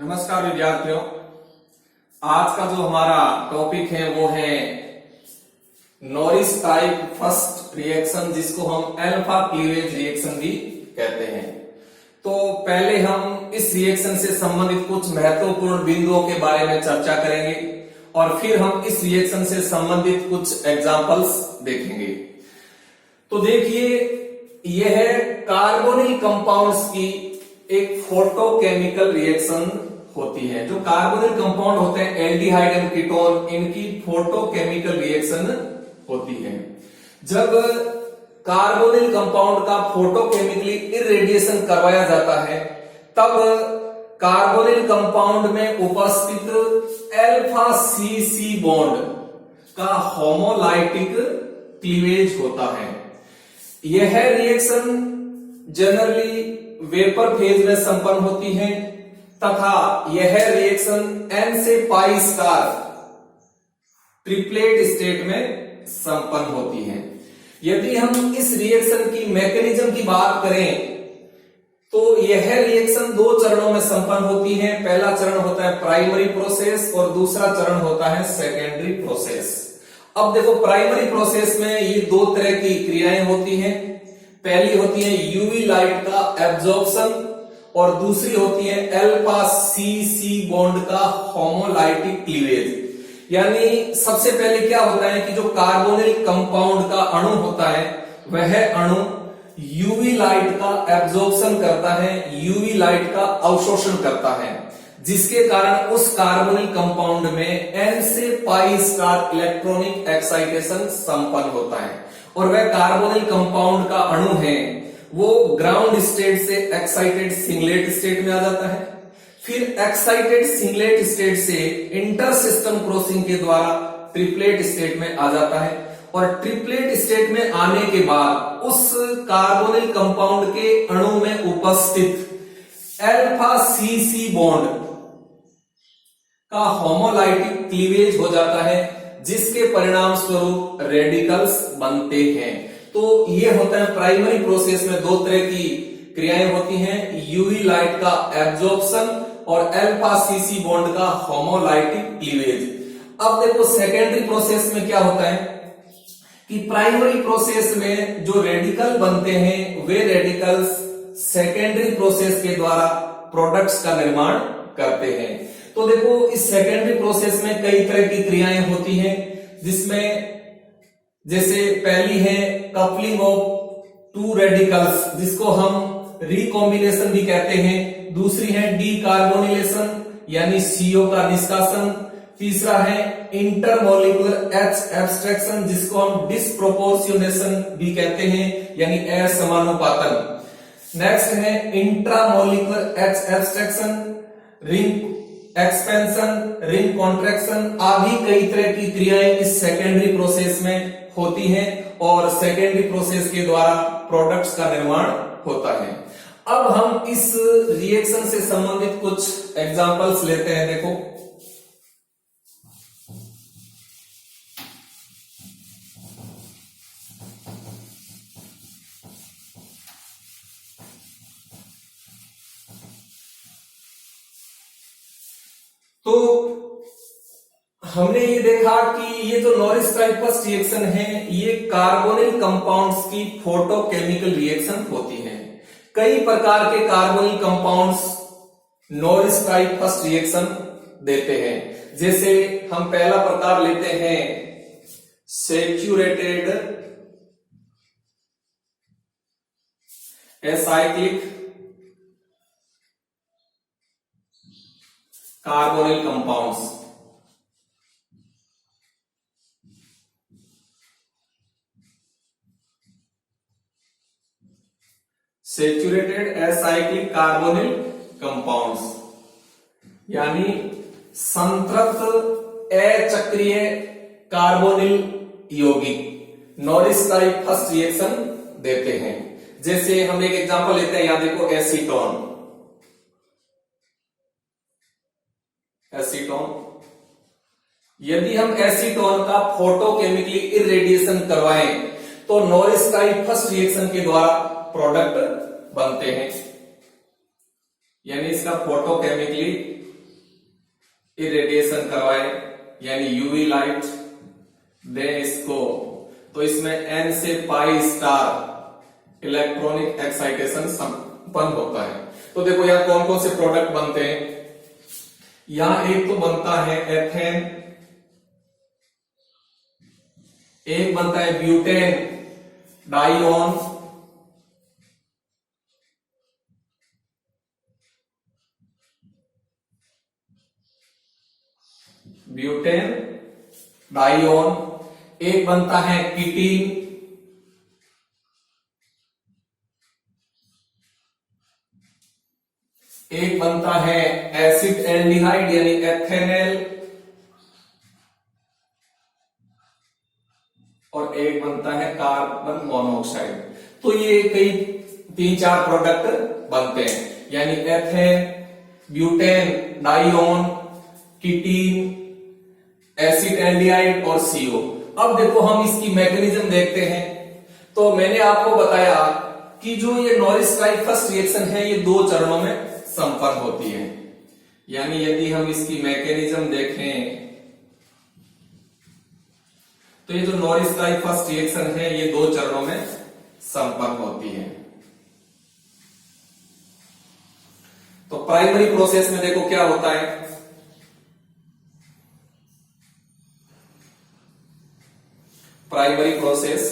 नमस्कार विद्यार्थियों। आज का जो हमारा टॉपिक है वो है नॉरिस टाइप फर्स्ट रिएक्शन, जिसको हम अल्फा क्लीवेज रिएक्शन भी कहते हैं। तो पहले हम इस रिएक्शन से संबंधित कुछ महत्वपूर्ण बिंदुओं के बारे में चर्चा करेंगे और फिर हम इस रिएक्शन से संबंधित कुछ एग्जांपल्स देखेंगे। तो देखिए, यह है कार्बोनिल कंपाउंड्स की एक फोटोकेमिकल रिएक्शन होती है। जो कार्बोनिल कंपाउंड होते हैं एल्डिहाइड एंड कीटोन, इनकी फोटोकेमिकल रिएक्शन होती है। जब कार्बोनिल कंपाउंड का फोटोकेमिकली इरेडिएशन करवाया जाता है तब कार्बोनिल कंपाउंड में उपस्थित अल्फा सी बॉन्ड का होमोलाइटिक क्लीवेज होता है। यह रिएक्शन जनरली वेपर फेज में संपन्न होती है तथा यह रिएक्शन N से पाई स्टार ट्रिपलेट स्टेट में संपन्न होती है। यदि हम इस रिएक्शन की मैकेनिज्म की बात करें तो यह रिएक्शन दो चरणों में संपन्न होती है। पहला चरण होता है प्राइमरी प्रोसेस और दूसरा चरण होता है सेकेंडरी प्रोसेस। अब देखो, प्राइमरी प्रोसेस में ये दो तरह की क्रियाएं होती हैं। पहली होती है यूवी लाइट का एब्जॉर्प्शन और दूसरी होती है अल्फा सी बॉन्ड का होमोलाइटिक क्लीवेज। यानी सबसे पहले क्या होता है कि जो कार्बोनिल कंपाउंड का अणु होता है वह अणु यूवी लाइट का एब्जॉर्प्शन करता है, यूवी लाइट का अवशोषण करता है, जिसके कारण उस कार्बोनिल कंपाउंड में N से पाई स्टार इलेक्ट्रॉनिक एक्साइटेशन संपन्न होता है और वह कार्बोनिल कंपाउंड का अणु है वो ग्राउंड स्टेट से एक्साइटेड सिंगलेट स्टेट में आ जाता है। फिर एक्साइटेड सिंगलेट स्टेट से इंटर सिस्टम क्रॉसिंग के द्वारा ट्रिपलेट स्टेट में आ जाता है और ट्रिपलेट स्टेट में आने के बाद उस कार्बोनिल कंपाउंड के अणु में उपस्थित अल्फा सी बॉन्ड का होमोलाइटिक क्लीवेज हो जाता है, जिसके परिणाम स्वरूप रेडिकल्स बनते हैं। तो ये होता है प्राइमरी प्रोसेस में दो तरह की क्रियाएं होती हैं, यूवी लाइट का एब्जॉर्प्शन और अल्फा सी बॉन्ड का होमोलाइटिक क्लीवेज। अब देखो, सेकेंडरी प्रोसेस में क्या होता है कि प्राइमरी प्रोसेस में जो रेडिकल बनते हैं वे रेडिकल्स सेकेंडरी प्रोसेस के द्वारा प्रोडक्ट्स का निर्माण करते हैं। तो देखो, इस सेकेंडरी प्रोसेस में कई तरह की क्रियाएं होती हैं, जिसमें जैसे पहली है कपलिंग ऑफ टू रेडिकल्स, जिसको हम रिकॉम्बिनेशन भी कहते हैं। दूसरी है डीकार्बोनिलेशन यानी CO का निष्कासन। तीसरा है इंटरमोलिकुलर H एब्स्ट्रैक्शन, जिसको हम डिस्प्रोपोर्शनेशन भी कहते हैं यानी असमानुपातन। नेक्स्ट है intramolecular H abstraction, ring expansion, ring contraction आदि कई तरह की क्रियाएं इस सेकेंडरी प्रोसेस में होती हैं और सेकेंडरी प्रोसेस के द्वारा प्रोडक्ट्स का निर्माण होता है। अब हम इस रिएक्शन से संबंधित कुछ एग्जांपल्स लेते हैं। देखो, तो हमने ये देखा कि ये जो नॉरिस टाइप फर्स्ट रिएक्शन है ये कार्बोनिल कंपाउंड्स की फोटोकेमिकल रिएक्शन होती है। कई प्रकार के carbonyl compounds Norris type first reaction देते हैं। जैसे हम पहला प्रकार लेते हैं saturated acyclic carbonyl compounds. Saturated acyclic carbonyl compounds यानी संतृप्त अचक्रीय कार्बोनिल यौगिक नॉरिस टाइप फर्स्ट रिएक्शन देते हैं। जैसे हम एक एग्जांपल लेते हैं, यहां देखो एसीटोन। यदि हम एसीटोन का फोटोकेमिकली इरेडिएशन करवाएं तो नॉरिस टाइप फर्स्ट रिएक्शन के द्वारा प्रोडक्ट बनते हैं। यानी इसका फोटोकेमिकली इरेडिएशन करवाए यानी यूवी लाइट दें इसको, तो इसमें n से पाई स्टार इलेक्ट्रॉनिक एक्साइटेशन संपन्न होता है। तो देखो यहां कौन कौन से प्रोडक्ट बनते हैं। यहां एक तो बनता है एथेन, एक बनता है ब्यूटेन डाइऑन, ब्यूटेन डाइऑन, एक बनता है कीटीन, एक बनता है एसिड एल्डिहाइड यानी एथेनॉल, और एक बनता है कार्बन मोनोऑक्साइड। तो ये कई 3-4 प्रोडक्ट बनते हैं, यानी एथेन, ब्यूटेन डाइऑन, कीटीन, एसिड एल्डिहाइड और CO। अब देखो हम इसकी मैकेनिज्म देखते हैं। तो मैंने आपको बताया कि जो ये नॉरिस-स्टाइफस रिएक्शन है ये 2 चरणों में संपन्न होती है, यानी यदि हम इसकी मैकेनिज्म देखें तो ये जो नॉरिस-स्टाइफस रिएक्शन है ये 2 चरणों में संपन्न होती है। तो प्राइमरी प्रोसेस में देखो क्या होता है। प्राइमरी प्रोसेस,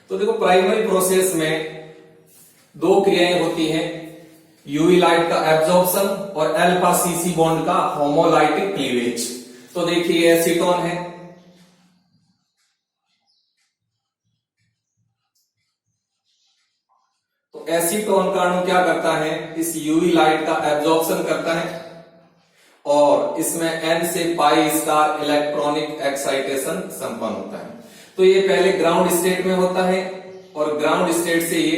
तो देखो प्राइमरी प्रोसेस में 2 क्रियाएं होती हैं, यूवी लाइट का एब्जॉर्प्शन और अल्फा सीसी बॉन्ड का होमोलाइटिक क्लीवेज। तो देखिए एसीटोन है, तो एसीटोन का अणु क्या करता है, इस यूवी लाइट का एब्जॉर्प्शन करता है और इसमें n से पाई स्टार इलेक्ट्रॉनिक एक्साइटेशन संपन्न होता है। तो ये पहले ग्राउंड स्टेट में होता है और ग्राउंड स्टेट से ये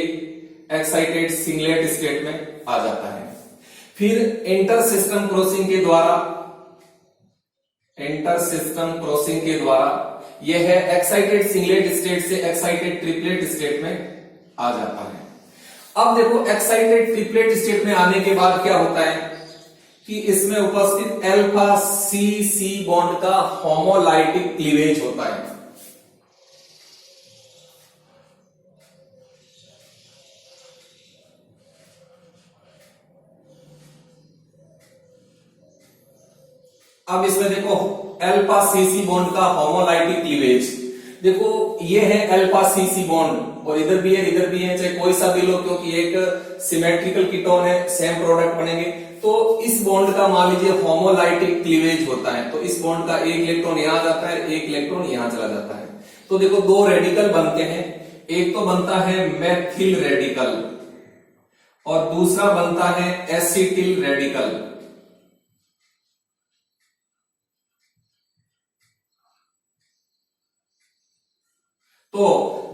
एक्साइटेड सिंगलेट स्टेट में आ जाता है। फिर इंटर सिस्टम क्रॉसिंग के द्वारा यह है एक्साइटेड सिंगलेट स्टेट से एक्साइटेड ट्रिपलेट स्टेट में आ जाता है। अब देखो एक्साइटेड ट्रिपलेट स्टेट में आने के बाद क्या होता है कि इसमें उपस्थित अल्फा सी बॉन्ड का होमोलाइटिक क्लीवेज होता है। अब इसमें देखो अल्फा सी बॉन्ड का होमोलाइटिक क्लीवेज, देखो ये है अल्फा सी बॉन्ड और इधर भी है, चाहे कोई सा भी लो, क्योंकि एक सिमेट्रिकल कीटोन है, सेम प्रोडक्ट बनेंगे। तो इस बॉन्ड का मान लीजिए होमोलाइटिक क्लीवेज होता है, तो इस बॉन्ड का एक इलेक्ट्रॉन यहां जाता है, एक इलेक्ट्रॉन यहां चला जाता है। तो देखो 2 रेडिकल बनते हैं, एक तो बनता है मैथिल रेडिकल और दूसरा बनता है एसिटिल रेडिकल। तो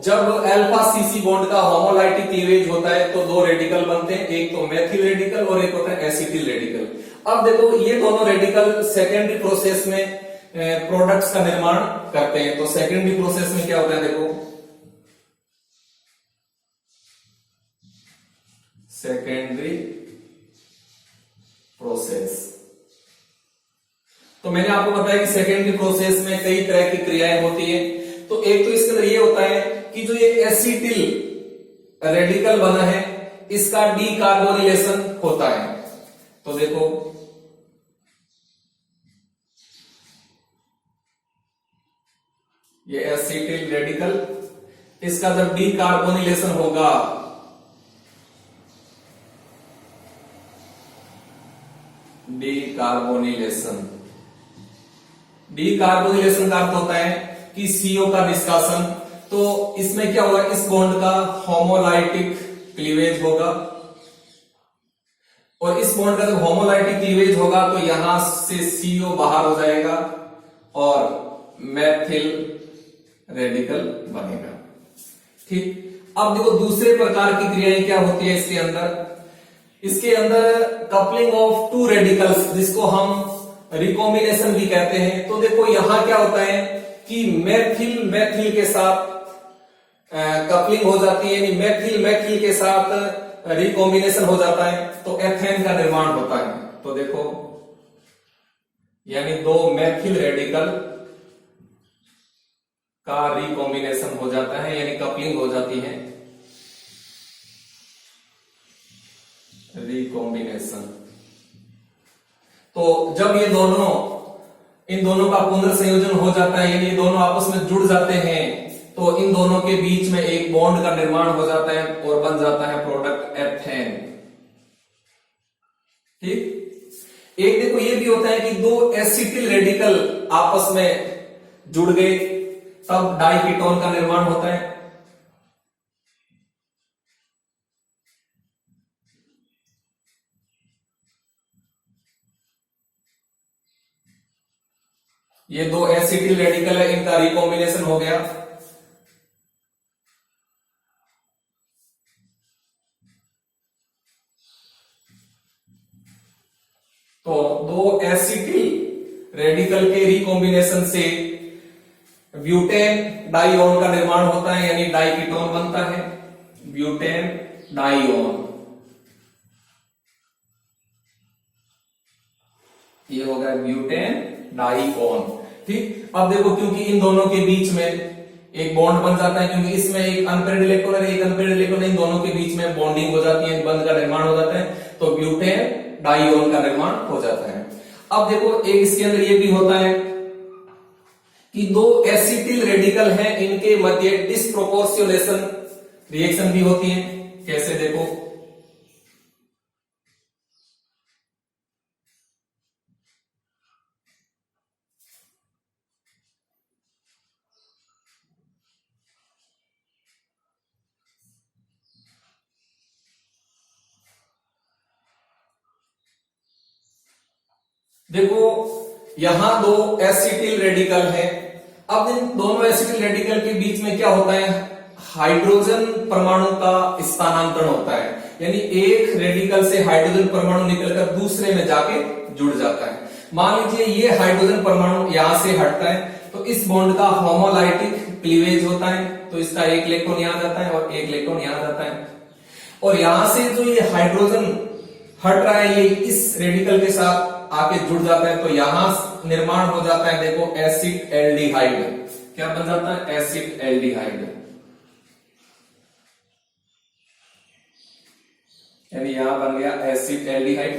जब अल्फा सी बॉन्ड का होमोलाइटिक क्लीवेज होता है तो 2 रेडिकल बनते हैं, एक तो मैथिल रेडिकल और एक होता है एसिटिल रेडिकल। अब देखो ये दोनों रेडिकल सेकेंडरी प्रोसेस में प्रोडक्ट्स का निर्माण करते हैं। तो सेकेंडरी प्रोसेस में क्या होता है, देखो सेकेंडरी प्रोसेस, तो मैंने आपको बताया कि सेकेंडरी प्रोसेस में कई तरह की क्रियाएं होती है। तो एक तो इसके अंदर ये होता है कि जो ये एसिटिल रेडिकल बना है इसका डीकार्बोनिलेशन होता है। तो देखो ये एसिटिल रेडिकल, इसका जब डीकार्बोनिलेशन होगा डीकार्बोनिलेशन का अर्थ होता है कि CO का निष्कासन। तो इसमें क्या होगा, इस बॉन्ड का होमोलाइटिक क्लीवेज होगा और इस बॉन्ड का जब होमोलाइटिक क्लीवेज होगा तो यहां से CO बाहर हो जाएगा और मैथिल रेडिकल बनेगा। ठीक, अब देखो दूसरे प्रकार की क्रियाएं क्या होती है इसके अंदर कपलिंग ऑफ 2 रेडिकल्स, जिसको हम रिकॉम्बिनेशन भी कहते हैं। तो देखो यहां क्या होता है कि मैथिल के साथ कपलिंग हो जाती है, यानी मैथिल मैथिल के साथ रिकॉम्बिनेशन हो जाता है तो एथेन का निर्माण होता है। तो देखो, यानी दो मैथिल रेडिकल का रिकॉम्बिनेशन हो जाता है, यानी कपलिंग हो जाती है, रिकॉम्बिनेशन। तो जब ये दोनों, इन दोनों का पुनर्संयोजन हो जाता है, यानी ये दोनों आपस में जुड़ जाते हैं, तो इन दोनों के बीच में एक बॉन्ड का निर्माण हो जाता है और बन जाता है प्रोडक्ट एथेन। ठीक। एक देखो ये भी होता है कि दो एसिटिल रेडिकल आपस में जुड़ गए, तब डाइकीटोन का निर्माण होता है। ये दो एसिटिल रेडिकल है, इनका रिकॉम्बिनेशन हो गया, तो दो एसिटिल रेडिकल के रिकॉम्बिनेशन से ब्यूटेन डाइऑन का निर्माण होता है, यानी डाइकीटोन बनता है, ब्यूटेन डाइऑन। ये हो गया ब्यूटेन डाइऑन। ठीक। अब देखो, क्योंकि इन दोनों के बीच में एक बॉन्ड बन जाता है, क्योंकि इसमें एक अनपेयर्ड इलेक्ट्रॉन है, एक अनपेयर्ड इलेक्ट्रॉन, इन दोनों के बीच में बॉन्डिंग हो जाती है, बंध का निर्माण हो जाता है, तो ब्यूटेन डाइऑन का निर्माण हो जाता है। अब देखो, एक इसके अंदर ये भी होता है कि दो एसिटिल रेडिकल हैं, इनके मध्य डिस्प्रोपोर्शनेशन रिएक्शन भी होती है। कैसे देखो, देखो यहां दो एसिटिल रेडिकल है। अब इन दोनों एसिटिल रेडिकल के बीच में क्या होता है, हाइड्रोजन परमाणु का स्थानांतरण होता है, यानी एक रेडिकल से हाइड्रोजन परमाणु निकलकर दूसरे में जाके जुड़ जाता है। मान लीजिए ये हाइड्रोजन परमाणु यहां से हटता है, तो इस बॉन्ड का होमोलाइटिक क्लीवेज होता है, तो इसका एक इलेक्ट्रॉन यहां जाता है और एक इलेक्ट्रॉन यहां जाता है, और यहां से जो ये हाइड्रोजन हट रहा है, ये इस रेडिकल के साथ आके जुड़ जाता है, तो यहां निर्माण हो जाता है, देखो एसिड एल्डिहाइड। क्या बन जाता है, एसिड एल्डिहाइड, यानी यहां बन गया एसिड एल्डिहाइड।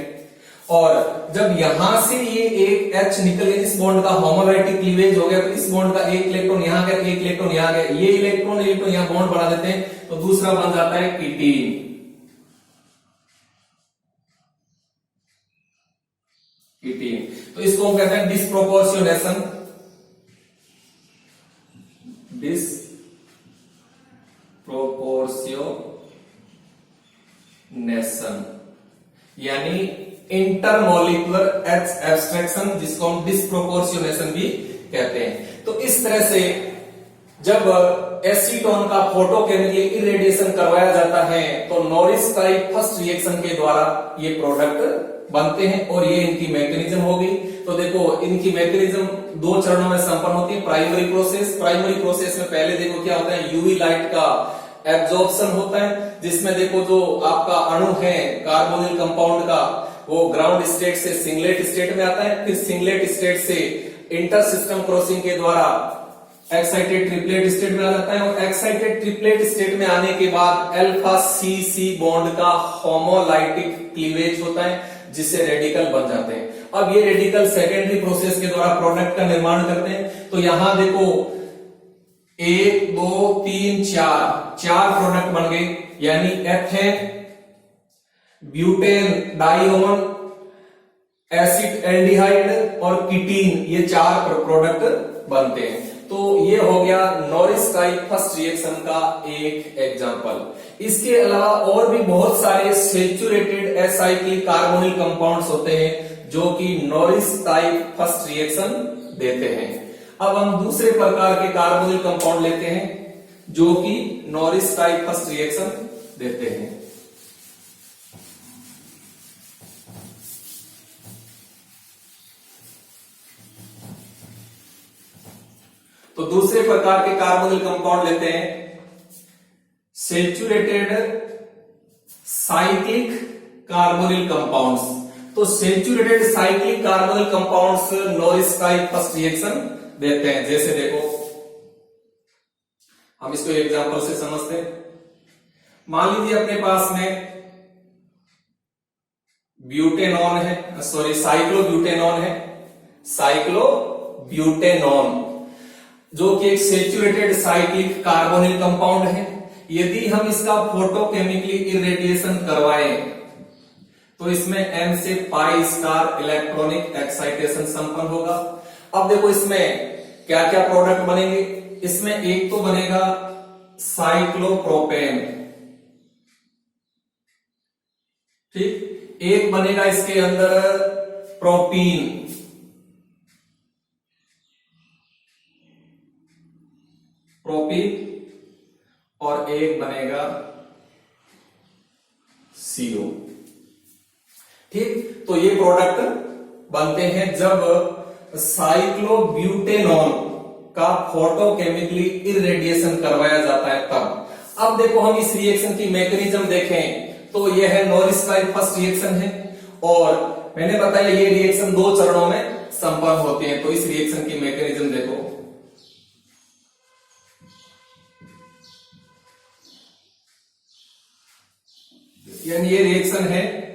और जब यहां से ये एक H निकल गया, इस बॉन्ड का होमोलाइटिक क्लीवेज हो गया, तो इस बॉन्ड का एक इलेक्ट्रॉन यहां गया, एक इलेक्ट्रॉन यहां गया, ये इलेक्ट्रॉन यहां बॉन्ड बढ़ा देते हैं, तो दूसरा बन जाता है कीटीन। कीटीन, तो इसको हम कहते हैं डिस्प्रोपोर्शनेशन, डिस्प्रोपोर्शनेशन, यानी इंटरमोलिकुलर H एब्स्ट्रैक्शन, जिसको हम डिस्प्रोपोर्शनेशन भी कहते हैं। तो इस तरह से जब एसीटोन का फोटोकेमिकली इरेडिएशन करवाया जाता है, तो नॉरिस टाइप फर्स्ट रिएक्शन के द्वारा ये प्रोडक्ट बनते हैं, और ये इनकी मैकेनिज्म हो गई। तो देखो, इनकी मैकेनिज्म दो चरणों में संपन्न होती है। प्राइमरी प्रोसेस, प्राइमरी प्रोसेस में पहले देखो क्या होता है, यूवी लाइट का एब्जॉर्प्शन होता है, जिसमें देखो जो आपका अणु है कार्बोनिल कंपाउंड का, वो ग्राउंड स्टेट से सिंगलेट स्टेट में आता है, फिर सिंगलेट स्टेट से इंटर सिस्टम क्रॉसिंग के द्वारा एक्साइटेड ट्रिपलेट स्टेट में आ जाता है, और एक्साइटेड ट्रिपलेट स्टेट में आने के बाद अल्फा सी सी बॉन्ड का होमोलाइटिक क्लीवेज होता है, जिससे रेडिकल बन जाते हैं। अब ये रेडिकल सेकेंडरी प्रोसेस के द्वारा प्रोडक्ट का निर्माण करते हैं। तो यहां देखो 1 2 3 4 प्रोडक्ट बन गए, यानी एथेन, ब्यूटेन डाइऑन, एसिड एल्डिहाइड और कीटीन, ये 4 प्रोडक्ट बनते हैं। तो ये हो गया नॉरिस टाइप फर्स्ट रिएक्शन का एक एग्जांपल। इसके अलावा और भी बहुत सारे सैचुरेटेड एसाइक्लिक कार्बोनिल कंपाउंड्स होते हैं जो कि नॉरिस टाइप फर्स्ट रिएक्शन देते हैं। अब हम दूसरे प्रकार के कार्बोनिल कंपाउंड लेते हैं जो कि नॉरिस टाइप फर्स्ट रिएक्शन देते हैं। तो दूसरे प्रकार के कार्बोनिल कंपाउंड लेते हैं सैचुरेटेड साइक्लिक कार्बोनिल कंपाउंड्स। तो saturated cyclic carbonyl compounds Norris type first reaction देते हैं। जैसे देखो, हम इसको एग्जांपल से समझते हैं। मान लीजिए अपने पास में ब्यूटेनॉन है, सॉरी साइक्लोब्यूटेनॉन है, साइक्लोब्यूटेनॉन जो कि एक सैचुरेटेड साइक्लिक कार्बोनिल कंपाउंड है। यदि हम इसका फोटोकेमिकली इरेडिएशन करवाएं तो इसमें N से पाई स्टार इलेक्ट्रॉनिक एक्साइटेशन संपन्न होगा। अब देखो इसमें क्या क्या प्रोडक्ट बनेंगे। इसमें एक तो बनेगा साइक्लोप्रोपेन, ठीक, एक बनेगा इसके अंदर प्रोपीन, और एक बनेगा CO, ठीक। तो ये प्रोडक्ट बनते हैं जब साइक्लोब्यूटेनॉन का फोटोकेमिकली इरेडिएशन करवाया जाता है तब। अब देखो हम इस रिएक्शन की मैकेनिज्म देखें तो यह है नॉरिस टाइप फर्स्ट रिएक्शन है, और मैंने बताया ये रिएक्शन 2 चरणों में संपन्न होती है। तो इस रिएक्शन की मैकेनिज्म देखो, यानी ये रिएक्शन है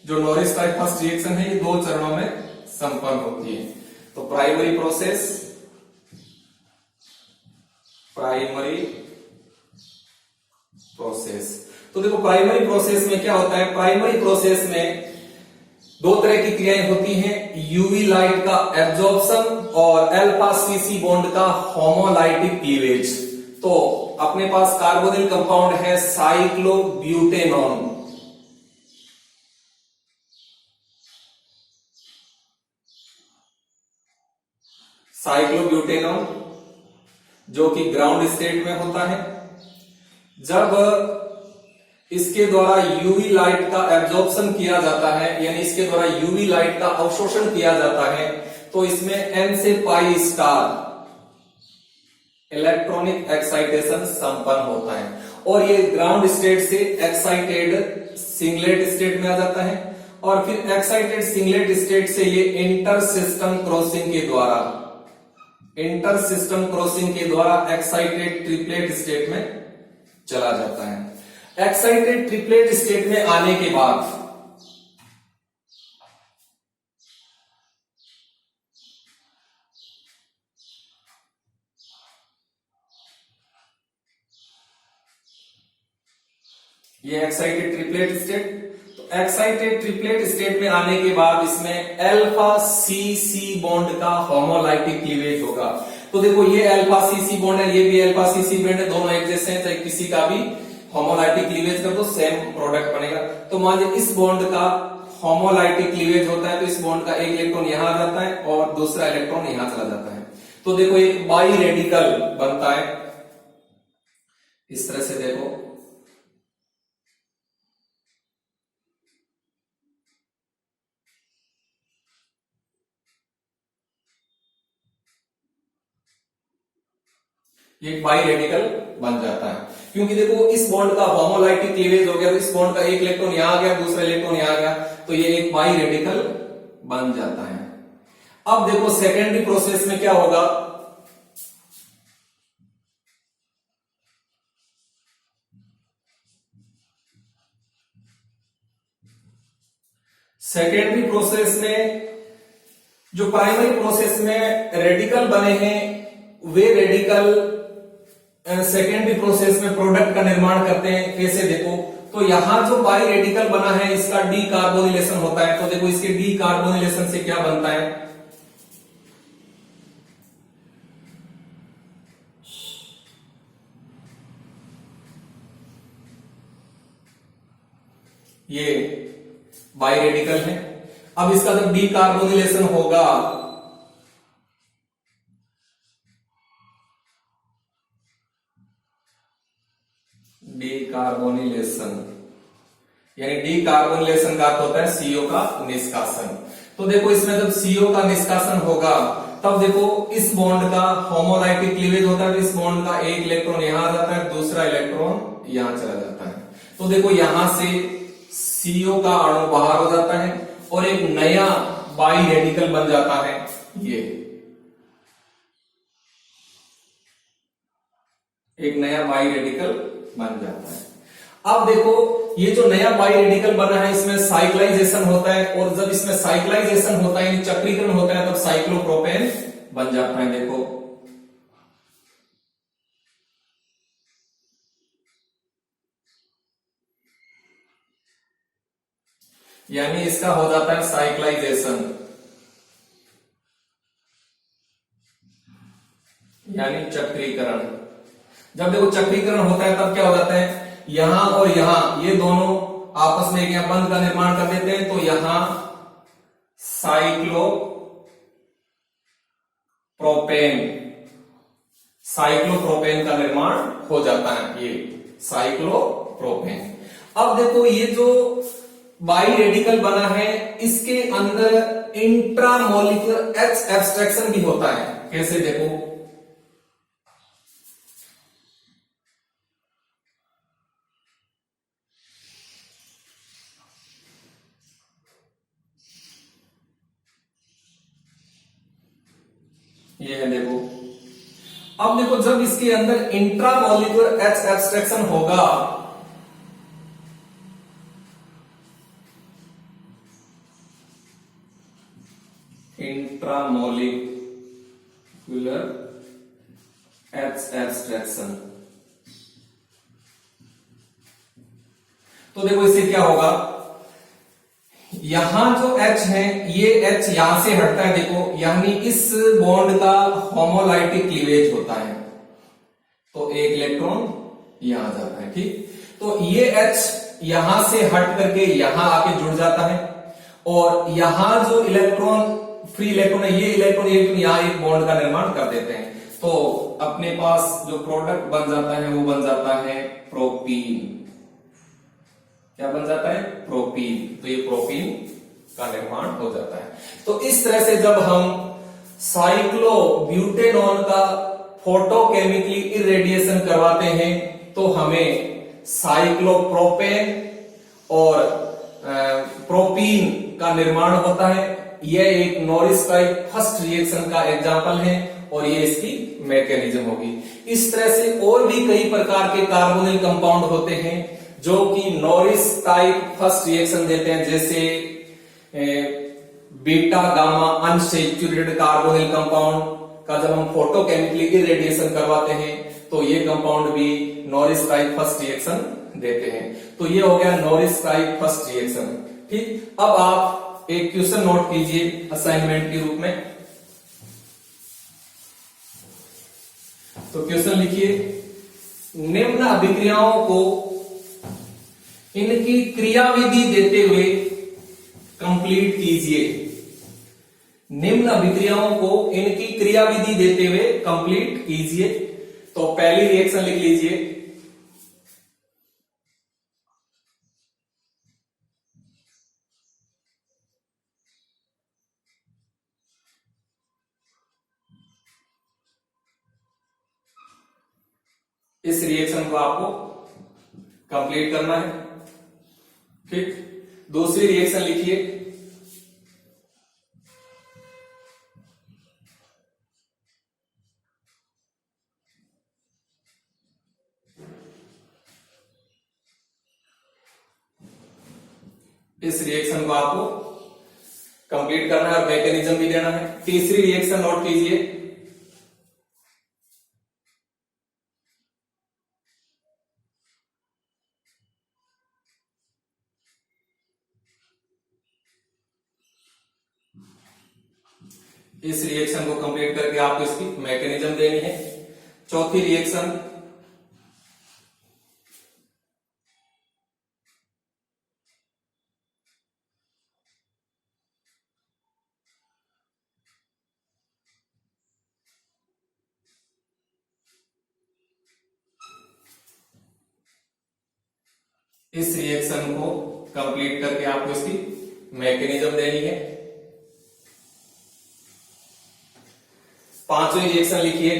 जो नॉरिस टाइप फर्स्ट रिएक्शन है, ये 2 चरणों में संपन्न होती है। तो प्राइमरी प्रोसेस। तो देखो प्राइमरी प्रोसेस में क्या होता है। प्राइमरी प्रोसेस में 2 तरह की क्रियाएं होती हैं, यूवी लाइट का एब्जॉर्प्शन और अल्फा सीसी बॉन्ड का होमोलाइटिक क्लीवेज। तो अपने पास कार्बोनिल कंपाउंड है साइक्लोब्यूटेनॉन, जो कि ग्राउंड स्टेट में होता है। जब इसके द्वारा यूवी लाइट का एब्जॉर्प्शन किया जाता है, यानी इसके द्वारा यूवी लाइट का अवशोषण किया जाता है, तो इसमें N से पाई स्टार इलेक्ट्रॉनिक एक्साइटेशन संपन्न होता है, और ये ग्राउंड स्टेट से एक्साइटेड सिंगलेट स्टेट में आ जाता है, और फिर एक्साइटेड सिंगलेट स्टेट से ये इंटर सिस्टम क्रॉसिंग के द्वारा एक्साइटेड ट्रिपलेट स्टेट में चला जाता है। एक्साइटेड ट्रिपलेट स्टेट में आने के बाद ये एक्साइटेड ट्रिपलेट स्टेट, तो एक्साइटेड ट्रिपलेट स्टेट में आने के बाद इसमें अल्फा सीसी बॉन्ड का होमोलाइटिक क्लीवेज होगा। तो देखो ये अल्फा सीसी बॉन्ड है, ये भी अल्फा सीसी बॉन्ड है, दोनों एक जैसे हैं, चाहे किसी का भी होमोलाइटिक क्लीवेज कर दो सेम प्रोडक्ट बनेगा। तो मान लीजिए इस बॉन्ड का होमोलाइटिक क्लीवेज होता है, तो इस बॉन्ड का एक इलेक्ट्रॉन यहां आ जाता है और दूसरा इलेक्ट्रॉन यहां चला जाता है। तो देखो एक बाई रेडिकल बनता है इस तरह से। देखो ये एक बाई रेडिकल बन जाता है, क्योंकि देखो इस बॉन्ड का होमोलाइटिक क्लीवेज हो गया, तो इस बॉन्ड का एक इलेक्ट्रॉन यहां आ गया, दूसरा इलेक्ट्रॉन यहां आ गया, तो ये एक बाई रेडिकल बन जाता है। अब देखो सेकेंडरी प्रोसेस में क्या होगा। सेकेंडरी प्रोसेस में जो प्राइमरी प्रोसेस में रेडिकल बने हैं, वे रेडिकल सेकेंडरी प्रोसेस में प्रोडक्ट का निर्माण करते हैं। कैसे देखो, तो यहां जो बाई रेडिकल बना है इसका डी कार्बोनिलेशन होता है। तो देखो इसके डी कार्बोनिलेशन से क्या बनता है, ये बाई रेडिकल है। अब इसका जब डी कार्बोनिलेशन होगा डीकार्बोनिलेशन, यानी डीकार्बोनिलेशन का अर्थ होता है CO का निष्कासन। तो देखो इसमें जब CO का निष्कासन होगा तब देखो इस बॉन्ड का होमोलाइटिक क्लीवेज होता है, तो इस बॉन्ड का एक इलेक्ट्रॉन यहां आ जाता है, दूसरा इलेक्ट्रॉन यहां चला जाता है। तो देखो यहां से CO का अणु बाहर हो जाता है और एक नया बाई रेडिकल बन जाता है, ये एक नया बाई रेडिकल बन जाता है। अब देखो ये जो नया बाई रेडिकल बना है इसमें साइक्लाइजेशन होता है, और जब इसमें साइक्लाइजेशन होता है यानी चक्रीकरण होता है तब साइक्लोप्रोपेन बन जाता है। देखो यानी इसका हो जाता है साइक्लाइजेशन, यानी चक्रीकरण। जब देखो चक्रीकरण होता है तब क्या हो जाता है, यहां और यहां ये दोनों आपस में एक यहां बंध का निर्माण कर देते हैं, तो यहां साइक्लोप्रोपेन का निर्माण हो जाता है, ये साइक्लोप्रोपेन। अब देखो ये जो बाई रेडिकल बना है इसके अंदर इंट्रामोलिकुलर H एब्स्ट्रैक्शन भी होता है। कैसे देखो, ये है देखो। अब देखो जब इसके अंदर इंट्रामोलिकुलर H एब्स्ट्रैक्शन होगा इंट्रामोलिकुलर H एब्स्ट्रैक्शन, तो देखो इससे क्या होगा, यहां जो H है ये H यहां से हटता है देखो, यानी इस बॉन्ड का होमोलाइटिक क्लीवेज होता है, तो एक इलेक्ट्रॉन यहां जाता है, ठीक। तो ये H यहां से हट करके यहां आके जुड़ जाता है, और यहां जो इलेक्ट्रॉन फ्री इलेक्ट्रॉन है ये इलेक्ट्रॉन यहां एक बॉन्ड का निर्माण कर देते हैं, तो अपने पास जो प्रोडक्ट बन जाता है वो बन जाता है प्रोपीन। क्या बन जाता है, प्रोपीन। तो ये प्रोपीन का निर्माण हो जाता है। तो इस तरह से जब हम साइक्लोब्यूटेनॉन का फोटोकेमिकली इरेडिएशन करवाते हैं तो हमें साइक्लोप्रोपेन और प्रोपीन का निर्माण होता है। यह एक नॉरिस टाइप फर्स्ट रिएक्शन का एग्जांपल है और ये इसकी मैकेनिज्म होगी। इस तरह से और भी कई प्रकार के कार्बोनिल कंपाउंड होते हैं जो कि नॉरिस टाइप फर्स्ट रिएक्शन देते हैं, जैसे beta gamma unsaturated carbonyl compound का जब हम फोटोकेमिकली इरेडिएशन करवाते हैं तो ये कंपाउंड भी नॉरिस टाइप फर्स्ट रिएक्शन देते हैं। तो ये हो गया नॉरिस टाइप फर्स्ट रिएक्शन, ठीक। अब आप एक क्वेश्चन नोट कीजिए असाइनमेंट के रूप में। तो क्वेश्चन लिखिए, निम्न अभिक्रियाओं को इनकी क्रियाविधि देते हुए कंप्लीट कीजिए। निम्न अभिक्रियाओं को इनकी क्रियाविधि देते हुए कंप्लीट कीजिए। तो पहली रिएक्शन लिख लीजिए, इस रिएक्शन को आपको कंप्लीट करना है, ठीक। दूसरी रिएक्शन लिखिए, इस रिएक्शन को आपको कंप्लीट करना है और मैकेनिज्म भी देना है। तीसरी रिएक्शन नोट कीजिए, इस रिएक्शन को कंप्लीट करके आपको इसकी मैकेनिज्म देनी है। चौथी रिएक्शन, इस रिएक्शन को कंप्लीट करके आपको इसकी मैकेनिज्म देनी है। पांचवी रिएक्शन लिखिए,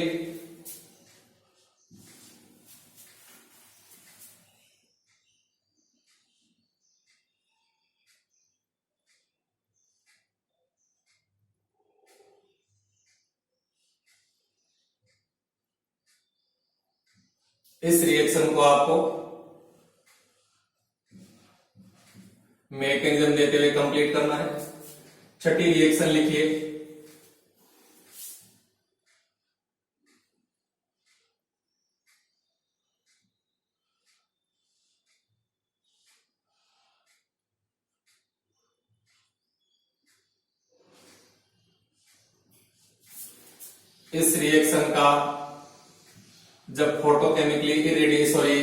इस रिएक्शन को आपको मैकेनिज्म देते हुए कंप्लीट करना है। छठी रिएक्शन लिखिए। इस रिएक्शन का जब फोटोकेमिकली इरेडिएशन, सॉरी,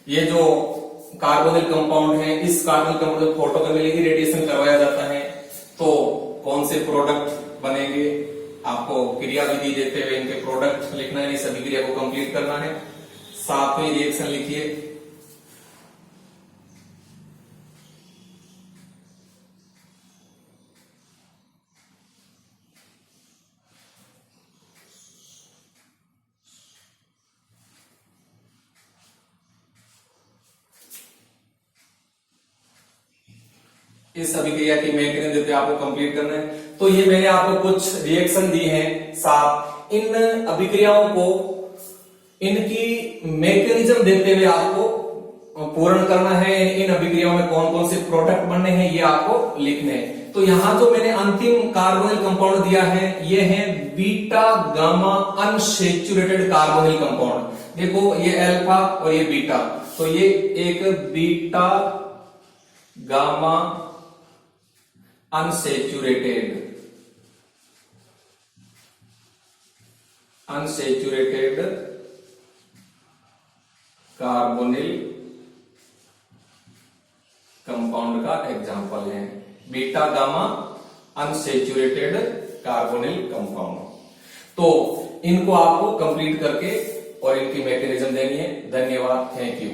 ये जो कार्बोनिल कंपाउंड है, इस कार्बोनिल कंपाउंड को फोटोकेमिकली इरेडिएशन करवाया जाता है तो कौन से प्रोडक्ट बनेंगे, आपको क्रिया विधि देते हुए इनके प्रोडक्ट लिखना है, इस अभिक्रिया को कंप्लीट करना है। सातवीं रिएक्शन लिखिए। इस अभिक्रिया की मैकेनिज्म देते आपको कंप्लीट करना है। तो ये मैंने आपको कुछ रिएक्शन दी हैं सात। इन अभिक्रियाओं को इनकी मैकेनिज्म देते हुए आपको पूर्ण करना है। इन अभिक्रियाओं में कौन कौन से प्रोडक्ट बनने हैं ये आपको लिखने हैं। तो यहां जो मैंने अंतिम कार्बोनिल कंपाउंड दिया है ये है beta gamma unsaturated carbonyl compound. देखो ये अल्फा और ये बीटा, तो ये एक beta gamma unsaturated carbonyl compound का एग्जांपल है। Beta gamma unsaturated carbonyl compound. तो इनको आपको कंप्लीट करके और इनकी मैकेनिज्म देनी है। धन्यवाद, थैंक यू।